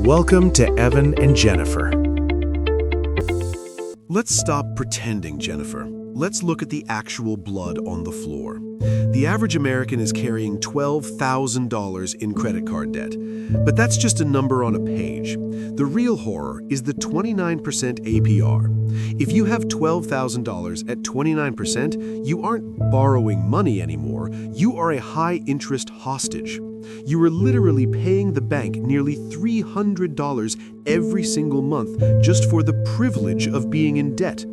Welcome to Evan and Jenifer. Let's stop pretending, Jenifer. Let's look at the actual blood on the floor. The average American is carrying $12,000 in credit card debt. But that's just a number on a page. The real horror is the 29% APR. If you have $12,000 at 29%, you aren't borrowing money anymore. You are a high-interest hostage. You are literally paying the bank nearly $300 every single month just for the privilege of being in debt.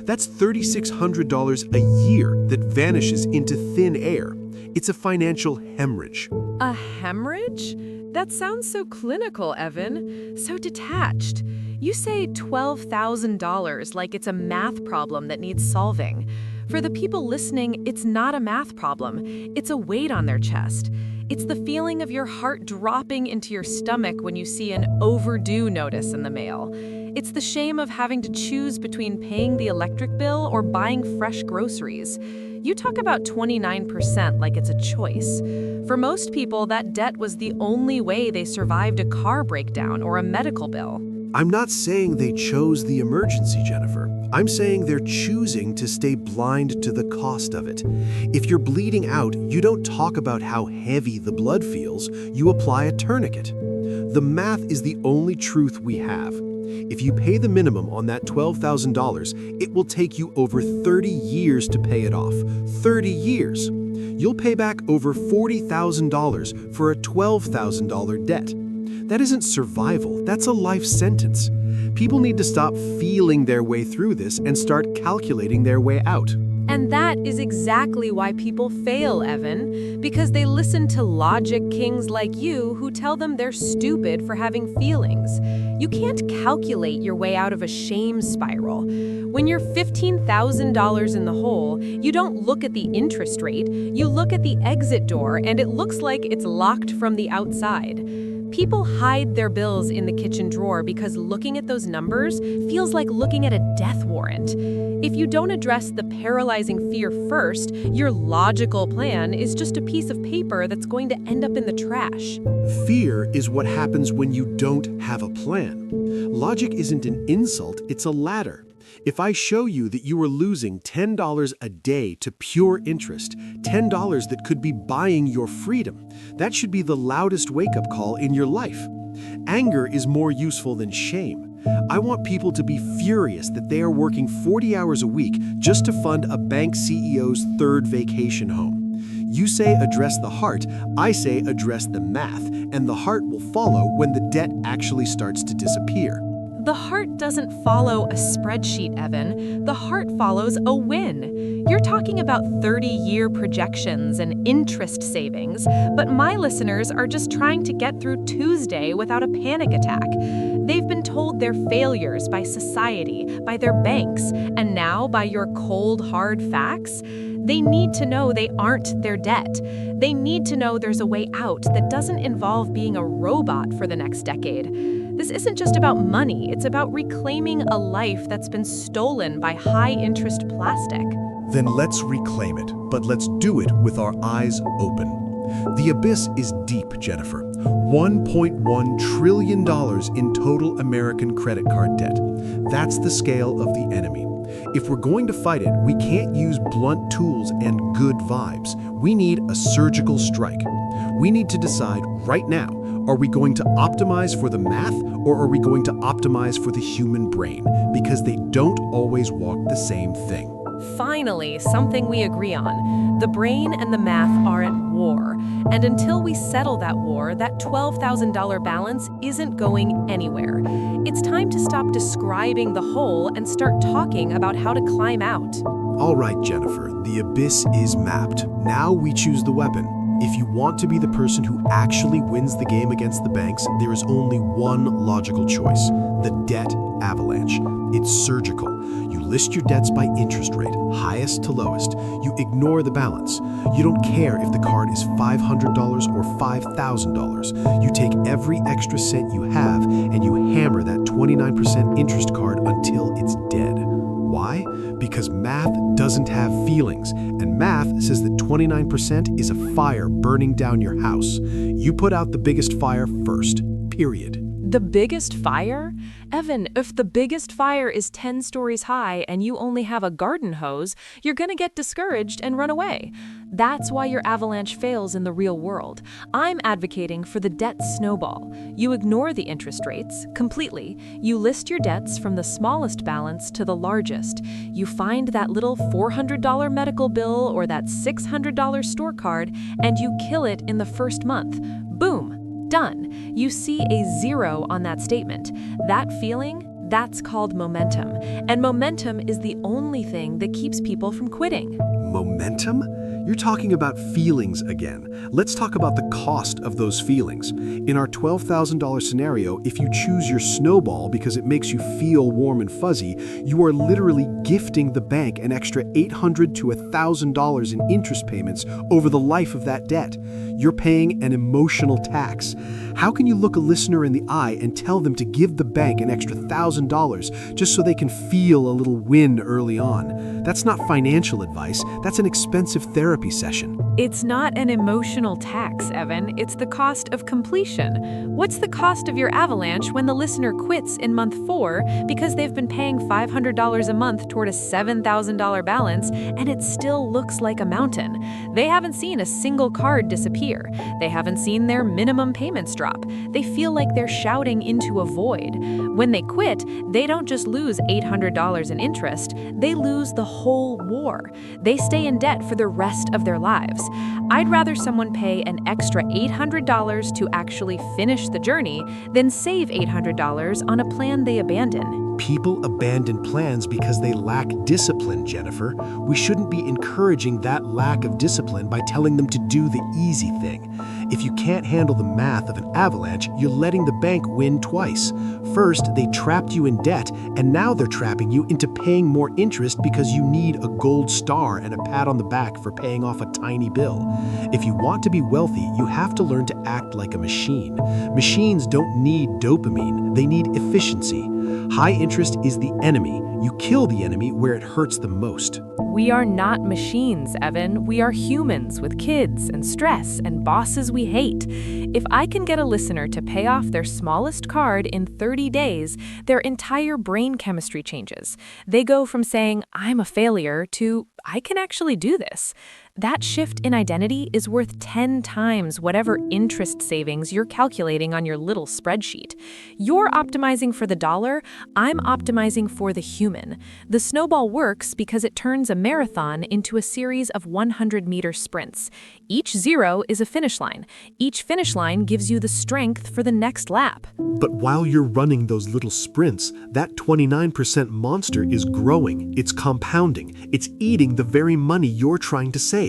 That's $3,600 a year that vanishes into thin air. It's a financial hemorrhage. A hemorrhage? That sounds so clinical, Evan. So detached. You say $12,000 like it's a math problem that needs solving. For the people listening, it's not a math problem. It's a weight on their chest. It's the feeling of your heart dropping into your stomach when you see an overdue notice in the mail. It's the shame of having to choose between paying the electric bill or buying fresh groceries. You talk about 29% like it's a choice. For most people, that debt was the only way they survived a car breakdown or a medical bill. I'm not saying they chose the emergency, Jenifer. I'm saying they're choosing to stay blind to the cost of it. If you're bleeding out, you don't talk about how heavy the blood feels, you apply a tourniquet. The math is the only truth we have. If you pay the minimum on that $12,000, it will take you over 30 years to pay it off. 30 years. You'll pay back over $40,000 for a $12,000 debt. That isn't survival, that's a life sentence. People need to stop feeling their way through this and start calculating their way out. And that is exactly why people fail, Evan, because they listen to logic kings like you who tell them they're stupid for having feelings. You can't calculate your way out of a shame spiral. When you're $15,000 in the hole, you don't look at the interest rate, you look at the exit door and it looks like it's locked from the outside. People hide their bills in the kitchen drawer because looking at those numbers feels like looking at a death warrant. If you don't address the paralyzing fear first, your logical plan is just a piece of paper that's going to end up in the trash. Fear is what happens when you don't have a plan. Logic isn't an insult, it's a ladder. If I show you that you are losing $10 a day to pure interest, $10 that could be buying your freedom, that should be the loudest wake-up call in your life. Anger is more useful than shame. I want people to be furious that they are working 40 hours a week just to fund a bank CEO's third vacation home. You say address the heart, I say address the math, and the heart will follow when the debt actually starts to disappear. The heart doesn't follow a spreadsheet, Evan. The heart follows a win. You're talking about 30-year projections and interest savings, but my listeners are just trying to get through Tuesday without a panic attack. They've been told they're failures by society, by their banks, and now by your cold, hard facts. They need to know they aren't their debt. They need to know there's a way out that doesn't involve being a robot for the next decade. This isn't just about money, it's about reclaiming a life that's been stolen by high-interest plastic. Then let's reclaim it, but let's do it with our eyes open. The abyss is deep, Jenifer. $1.1 trillion in total American credit card debt. That's the scale of the enemy. If we're going to fight it, we can't use blunt tools and good vibes. We need a surgical strike. We need to decide right now, are we going to optimize for the math or are we going to optimize for the human brain? Because they don't always walk the same thing. Finally, something we agree on. The brain and the math are at war. And until we settle that war, that $12,000 balance isn't going anywhere. It's time to stop describing the hole and start talking about how to climb out. All right, Jenifer, the abyss is mapped. Now we choose the weapon. If you want to be the person who actually wins the game against the banks, there is only one logical choice: the debt avalanche. It's surgical. You list your debts by interest rate, highest to lowest. You ignore the balance. You don't care if the card is $500 or $5,000. You take every extra cent you have and you hammer that 29% interest card until it's dead. Why? Because math doesn't have feelings, and math says that 29% is a fire burning down your house. You put out the biggest fire first, period. The biggest fire? Evan, if the biggest fire is 10 stories high and you only have a garden hose, you're gonna get discouraged and run away. That's why your avalanche fails in the real world. I'm advocating for the debt snowball. You ignore the interest rates completely. You list your debts from the smallest balance to the largest. You find that little $400 medical bill or that $600 store card, and you kill it in the first month. Boom. Done. You see a zero on that statement. That feeling, that's called momentum. And momentum is the only thing that keeps people from quitting. Momentum? You're talking about feelings again. Let's talk about the cost of those feelings. In our $12,000 scenario, if you choose your snowball because it makes you feel warm and fuzzy, you are literally gifting the bank an extra $800 to $1,000 in interest payments over the life of that debt. You're paying an emotional tax. How can you look a listener in the eye and tell them to give the bank an extra $1,000 just so they can feel a little win early on? That's not financial advice. That's an expensive therapy session. It's not an emotional tax, Evan. It's the cost of completion. What's the cost of your avalanche when the listener quits in month 4 because they've been paying $500 a month toward a $7,000 balance and it still looks like a mountain? They haven't seen a single card disappear. They haven't seen their minimum payments drop. They feel like they're shouting into a void. When they quit, they don't just lose $800 in interest, they lose the whole war. They stay in debt for the rest of their lives. I'd rather someone pay an extra $800 to actually finish the journey than save $800 on a plan they abandon. People abandon plans because they lack discipline, Jenifer. We shouldn't be encouraging that lack of discipline by telling them to do the easy thing. If you can't handle the math of an avalanche, you're letting the bank win twice. First, they trapped you in debt, and now they're trapping you into paying more interest because you need a gold star and a pat on the back for paying off a tiny bill. If you want to be wealthy, you have to learn to act like a machine. Machines don't need dopamine, they need efficiency. High interest is the enemy. You kill the enemy where it hurts the most. We are not machines, Evan. We are humans with kids and stress and bosses we hate. If I can get a listener to pay off their smallest card in 30 days, their entire brain chemistry changes. They go from saying, "I'm a failure," to "I can actually do this." That shift in identity is worth 10 times whatever interest savings you're calculating on your little spreadsheet. You're optimizing for the dollar, I'm optimizing for the human. The snowball works because it turns a marathon into a series of 100-meter sprints. Each zero is a finish line. Each finish line gives you the strength for the next lap. But while you're running those little sprints, that 29% monster is growing, it's compounding, it's eating the very money you're trying to save.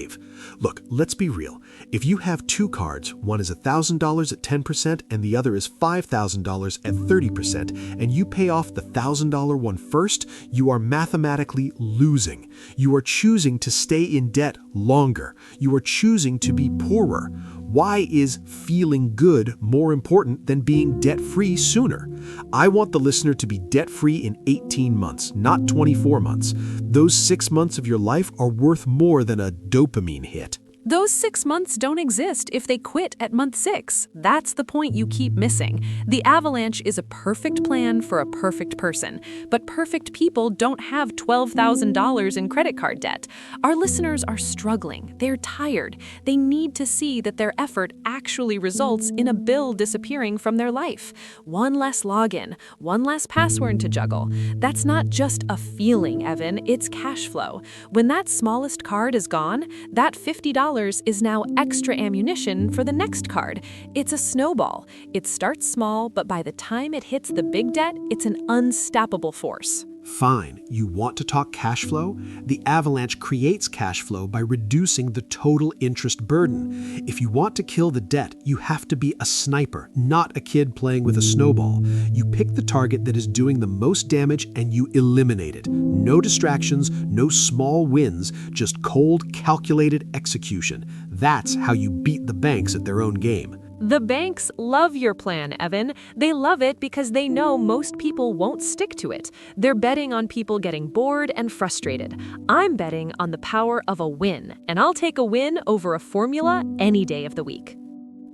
Look, let's be real. If you have two cards, one is $1,000 at 10% and the other is $5,000 at 30%, and you pay off the $1,000 one first, you are mathematically losing. You are choosing to stay in debt longer. You are choosing to be poorer. Why is feeling good more important than being debt-free sooner? I want the listener to be debt-free in 18 months, not 24 months. Those 6 months of your life are worth more than a dopamine hit. Those 6 months don't exist if they quit at month 6. That's the point you keep missing. The avalanche is a perfect plan for a perfect person, but perfect people don't have $12,000 in credit card debt. Our listeners are struggling. They're tired. They need to see that their effort actually results in a bill disappearing from their life. One less login, one less password to juggle. That's not just a feeling, Evan. It's cash flow. When that smallest card is gone, that $50 is now extra ammunition for the next card. It's a snowball. It starts small, but by the time it hits the big debt, it's an unstoppable force. Fine, you want to talk cash flow? The avalanche creates cash flow by reducing the total interest burden. If you want to kill the debt, you have to be a sniper, not a kid playing with a snowball. You pick the target that is doing the most damage and you eliminate it. No distractions, no small wins, just cold, calculated execution. That's how you beat the banks at their own game. The banks love your plan, Evan. They love it because they know most people won't stick to it. They're betting on people getting bored and frustrated. I'm betting on the power of a win, and I'll take a win over a formula any day of the week.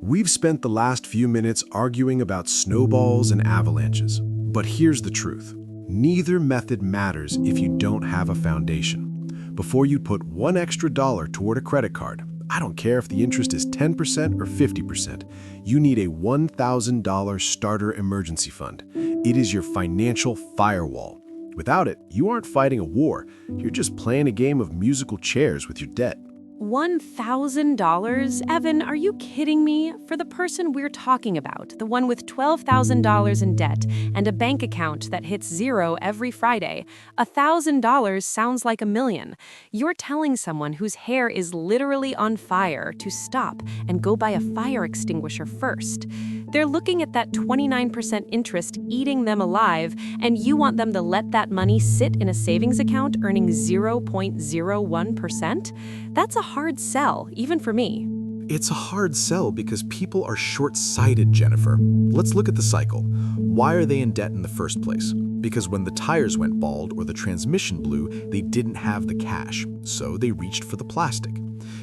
We've spent the last few minutes arguing about snowballs and avalanches. But here's the truth. Neither method matters if you don't have a foundation. Before you put $1 extra toward a credit card, I don't care if the interest is 10% or 50%, you need a $1,000 starter emergency fund. It is your financial firewall. Without it, you aren't fighting a war. You're just playing a game of musical chairs with your debt. $1,000? Evan, are you kidding me? For the person we're talking about, the one with $12,000 in debt and a bank account that hits zero every Friday, $1,000 sounds like $1 million. You're telling someone whose hair is literally on fire to stop and go buy a fire extinguisher first. They're looking at that 29% interest eating them alive, and you want them to let that money sit in a savings account earning 0.01%? That's a hard sell, even for me. It's a hard sell because people are short-sighted, Jenifer. Let's look at the cycle. Why are they in debt in the first place? Because when the tires went bald or the transmission blew, they didn't have the cash, so they reached for the plastic.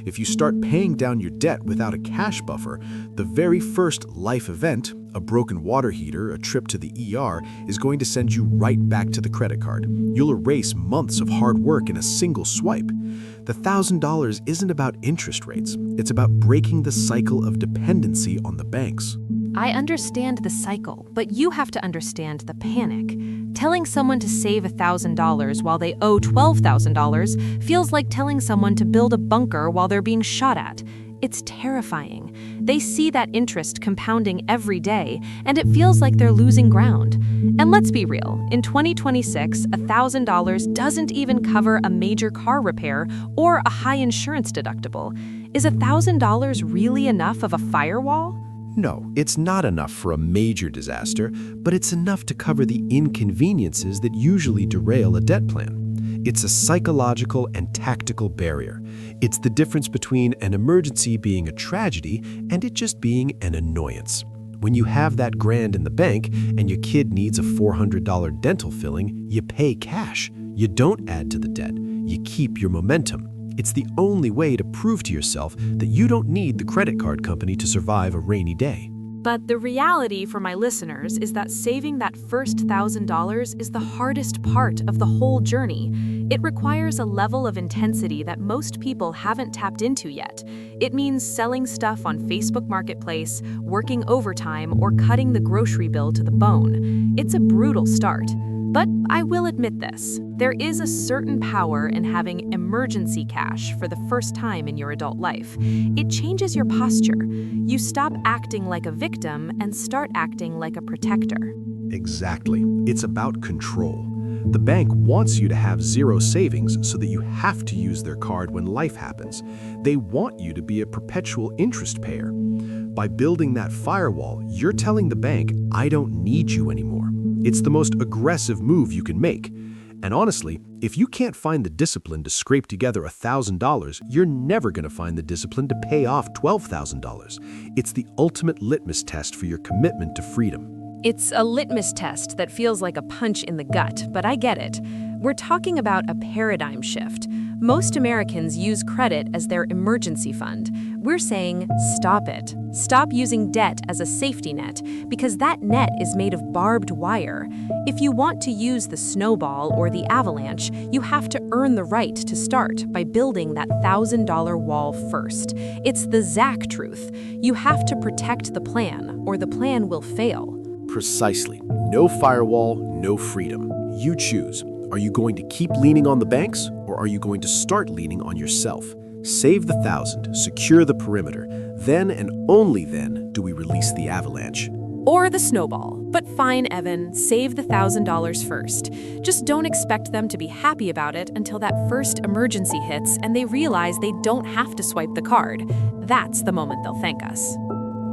If you start paying down your debt without a cash buffer, the very first life event, a broken water heater, a trip to the ER, is going to send you right back to the credit card. You'll erase months of hard work in a single swipe. The $1,000 isn't about interest rates. It's about breaking the cycle of dependency on the banks. I understand the cycle, but you have to understand the panic. Telling someone to save $1,000 while they owe $12,000 feels like telling someone to build a bunker while they're being shot at. It's terrifying. They see that interest compounding every day, and it feels like they're losing ground. And let's be real, in 2026, $1,000 doesn't even cover a major car repair or a high insurance deductible. Is $1,000 really enough of a firewall? No, it's not enough for a major disaster, but it's enough to cover the inconveniences that usually derail a debt plan. It's a psychological and tactical barrier. It's the difference between an emergency being a tragedy and it just being an annoyance. When you have that grand in the bank and your kid needs a $400 dental filling, you pay cash. You don't add to the debt. You keep your momentum. It's the only way to prove to yourself that you don't need the credit card company to survive a rainy day. But the reality for my listeners is that saving that first $1,000 is the hardest part of the whole journey. It requires a level of intensity that most people haven't tapped into yet. It means selling stuff on Facebook Marketplace, working overtime, or cutting the grocery bill to the bone. It's a brutal start. But I will admit this, there is a certain power in having emergency cash for the first time in your adult life. It changes your posture. You stop acting like a victim and start acting like a protector. Exactly. It's about control. The bank wants you to have zero savings so that you have to use their card when life happens. They want you to be a perpetual interest payer. By building that firewall, you're telling the bank, I don't need you anymore. It's the most aggressive move you can make. And honestly, if you can't find the discipline to scrape together $1,000, you're never going to find the discipline to pay off $12,000. It's the ultimate litmus test for your commitment to freedom. It's a litmus test that feels like a punch in the gut, but I get it. We're talking about a paradigm shift. Most Americans use credit as their emergency fund. We're saying, stop it. Stop using debt as a safety net, because that net is made of barbed wire. If you want to use the snowball or the avalanche, you have to earn the right to start by building that $1,000 wall first. It's the Zach truth. You have to protect the plan, or the plan will fail. Precisely. No firewall, no freedom. You choose. Are you going to keep leaning on the banks, or are you going to start leaning on yourself? Save the $1,000, secure the perimeter. Then and only then do we release the avalanche. Or the snowball. But fine, Evan, save the $1,000 first. Just don't expect them to be happy about it until that first emergency hits and they realize they don't have to swipe the card. That's the moment they'll thank us.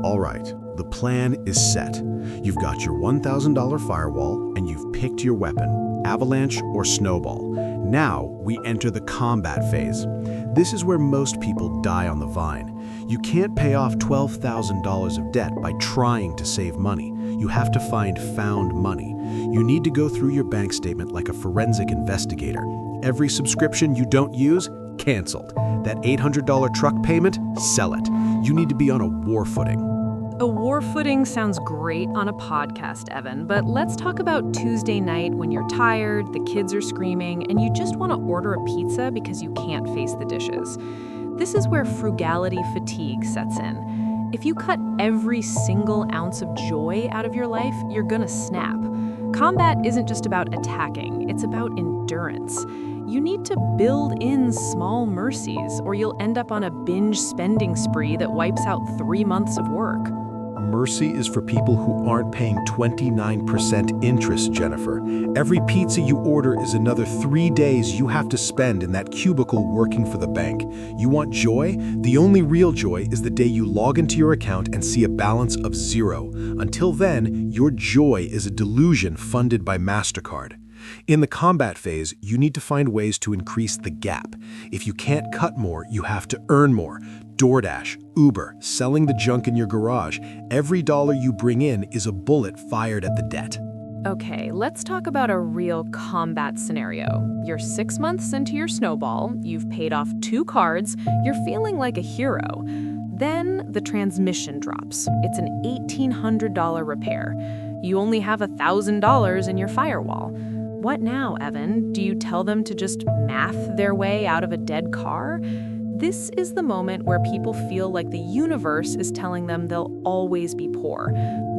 All right, the plan is set. You've got your $1,000 firewall and you've picked your weapon, avalanche or snowball. Now we enter the combat phase. This is where most people die on the vine. You can't pay off $12,000 of debt by trying to save money. You have to find found money. You need to go through your bank statement like a forensic investigator. Every subscription you don't use, canceled. That $800 truck payment, sell it. You need to be on a war footing. A war footing sounds great on a podcast, Evan, but let's talk about Tuesday night when you're tired, the kids are screaming, and you just want to order a pizza because you can't face the dishes. This is where frugality fatigue sets in. If you cut every single ounce of joy out of your life, you're gonna snap. Combat isn't just about attacking, it's about endurance. You need to build in small mercies, or you'll end up on a binge spending spree that wipes out 3 months of work. Mercy is for people who aren't paying 29% interest, Jenifer. Every pizza you order is another 3 days you have to spend in that cubicle working for the bank. You want joy? The only real joy is the day you log into your account and see a balance of 0. Until then, your joy is a delusion funded by MasterCard. In the combat phase, you need to find ways to increase the gap. If you can't cut more, you have to earn more. DoorDash, Uber, selling the junk in your garage. Every dollar you bring in is a bullet fired at the debt. Okay, let's talk about a real combat scenario. You're 6 months into your snowball, you've paid off 2 cards, you're feeling like a hero. Then the transmission drops. It's an $1,800 repair. You only have $1,000 in your firewall. What now, Evan? Do you tell them to just math their way out of a dead car? This is the moment where people feel like the universe is telling them they'll always be poor.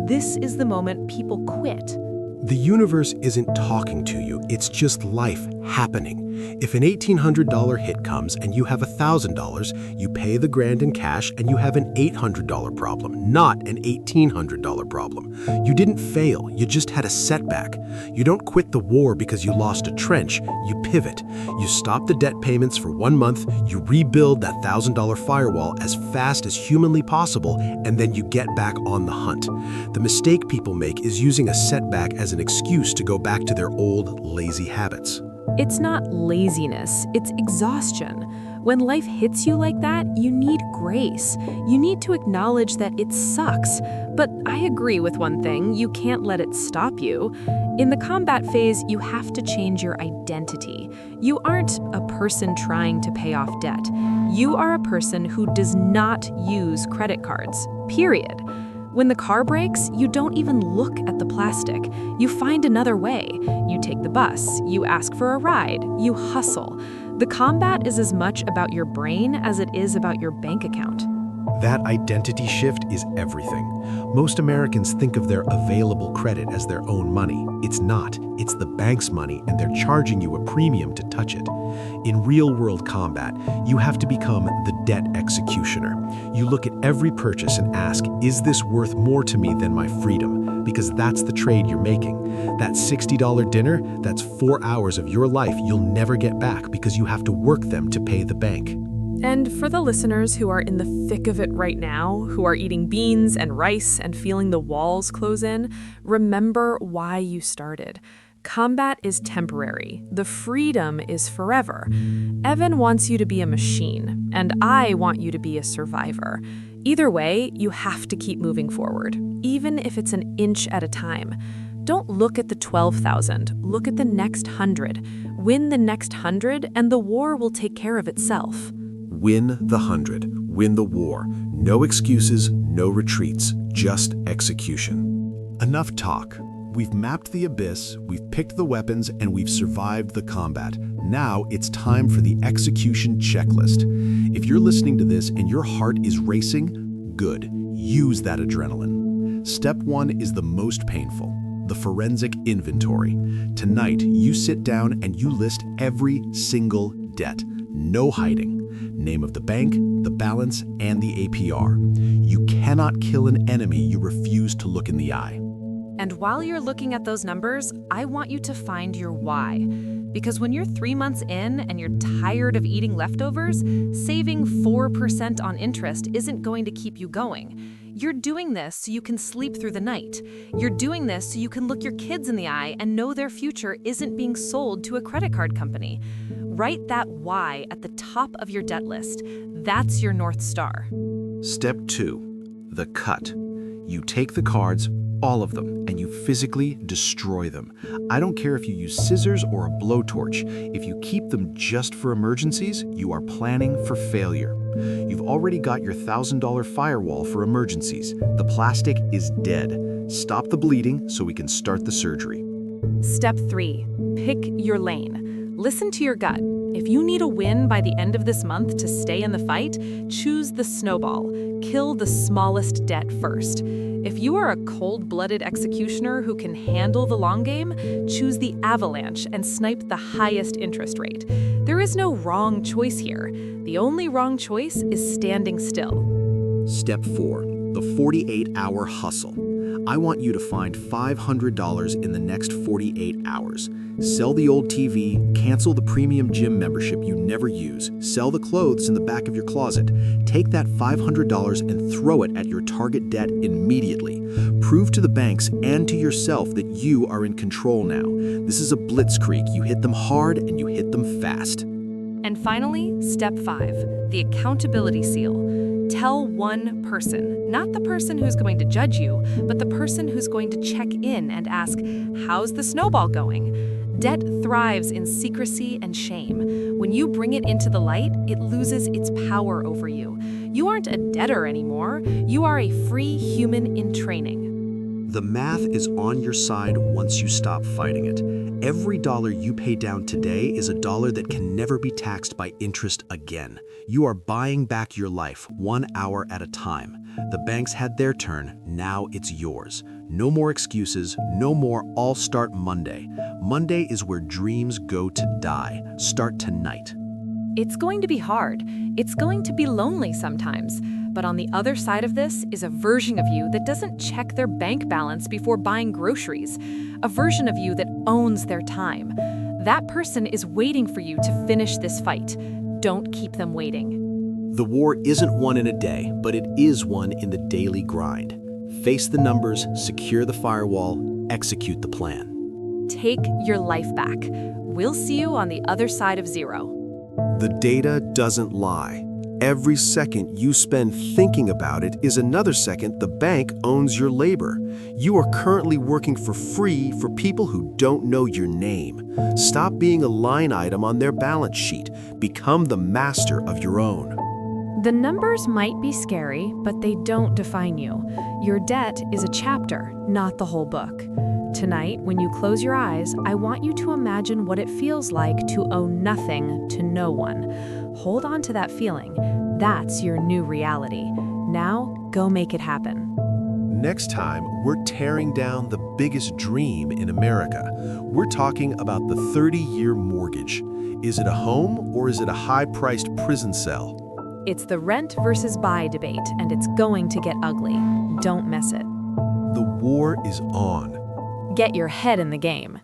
This is the moment people quit. The universe isn't talking to you, it's just life happening. If an $1,800 hit comes and you have $1,000, you pay the grand in cash and you have an $800 problem, not an $1,800 problem. You didn't fail, you just had a setback. You don't quit the war because you lost a trench, you pivot. You stop the debt payments for 1 month, you rebuild that $1,000 firewall as fast as humanly possible, and then you get back on the hunt. The mistake people make is using a setback as an excuse to go back to their old, lazy habits. It's not laziness, it's exhaustion. When life hits you like that, you need grace. You need to acknowledge that it sucks. But I agree with one thing, you can't let it stop you. In the combat phase, you have to change your identity. You aren't a person trying to pay off debt. You are a person who does not use credit cards, period. When the car breaks, you don't even look at the plastic. You find another way. You take the bus, you ask for a ride, you hustle. The combat is as much about your brain as it is about your bank account. That identity shift is everything. Most Americans think of their available credit as their own money. It's not. It's the bank's money, and they're charging you a premium to touch it. In real-world combat, you have to become the debt executioner. You look at every purchase and ask, is this worth more to me than my freedom? Because that's the trade you're making. That $60 dinner, that's 4 hours of your life you'll never get back because you have to work them to pay the bank. And for the listeners who are in the thick of it right now, who are eating beans and rice and feeling the walls close in, remember why you started. Combat is temporary. The freedom is forever. Evan wants you to be a machine, and I want you to be a survivor. Either way, you have to keep moving forward, even if it's an inch at a time. Don't look at the 12,000, look at the next 100. Win the next 100, and the war will take care of itself. Win the 100. Win the war. No excuses, no retreats, just execution. Enough talk. We've mapped the abyss, we've picked the weapons, and we've survived the combat. Now it's time for the execution checklist. If you're listening to this and your heart is racing, good. Use that adrenaline. Step 1 is the most painful, the forensic inventory. Tonight, you sit down and you list every single debt. No hiding. Name of the bank, the balance, and the APR. You cannot kill an enemy you refuse to look in the eye. And while you're looking at those numbers, I want you to find your why. Because when you're 3 months in and you're tired of eating leftovers, saving 4% on interest isn't going to keep you going. You're doing this so you can sleep through the night. You're doing this so you can look your kids in the eye and know their future isn't being sold to a credit card company. Write that why at the top of your debt list. That's your North Star. Step 2, the cut. You take the cards, all of them, and you physically destroy them. I don't care if you use scissors or a blowtorch. If you keep them just for emergencies, you are planning for failure. You've already got your $1,000 firewall for emergencies. The plastic is dead. Stop the bleeding so we can start the surgery. Step 3. Pick your lane. Listen to your gut. If you need a win by the end of this month to stay in the fight, choose the snowball. Kill the smallest debt first. If you are a cold-blooded executioner who can handle the long game, choose the avalanche and snipe the highest interest rate. There is no wrong choice here. The only wrong choice is standing still. Step 4. The 48-hour hustle. I want you to find $500 in the next 48 hours. Sell the old TV, cancel the premium gym membership you never use, sell the clothes in the back of your closet. Take that $500 and throw it at your target debt immediately. Prove to the banks and to yourself that you are in control now. This is a blitzkrieg. You hit them hard and you hit them fast. And finally, step 5, the accountability seal. Tell one person, not the person who's going to judge you, but the person who's going to check in and ask, how's the snowball going? Debt thrives in secrecy and shame. When you bring it into the light, it loses its power over you. You aren't a debtor anymore. You are a free human in training. The math is on your side once you stop fighting it. Every dollar you pay down today is a dollar that can never be taxed by interest again. You are buying back your life 1 hour at a time. The banks had their turn, now it's yours. No more excuses, no more I'll start Monday. Monday is where dreams go to die. Start tonight. It's going to be hard. It's going to be lonely sometimes. But on the other side of this is a version of you that doesn't check their bank balance before buying groceries. A version of you that owns their time. That person is waiting for you to finish this fight. Don't keep them waiting. The war isn't won in a day, but it is won in the daily grind. Face the numbers, secure the firewall, execute the plan. Take your life back. We'll see you on the other side of zero. The data doesn't lie. Every second you spend thinking about it is another second the bank owns your labor. You are currently working for free for people who don't know your name. Stop being a line item on their balance sheet. Become the master of your own. The numbers might be scary, but they don't define you. Your debt is a chapter, not the whole book. Tonight, when you close your eyes, I want you to imagine what it feels like to owe nothing to no one. Hold on to that feeling. That's your new reality. Now, go make it happen. Next time, we're tearing down the biggest dream in America. We're talking about the 30-year mortgage. Is it a home or is it a high-priced prison cell? It's the rent versus buy debate, and it's going to get ugly. Don't miss it. The war is on. Get your head in the game.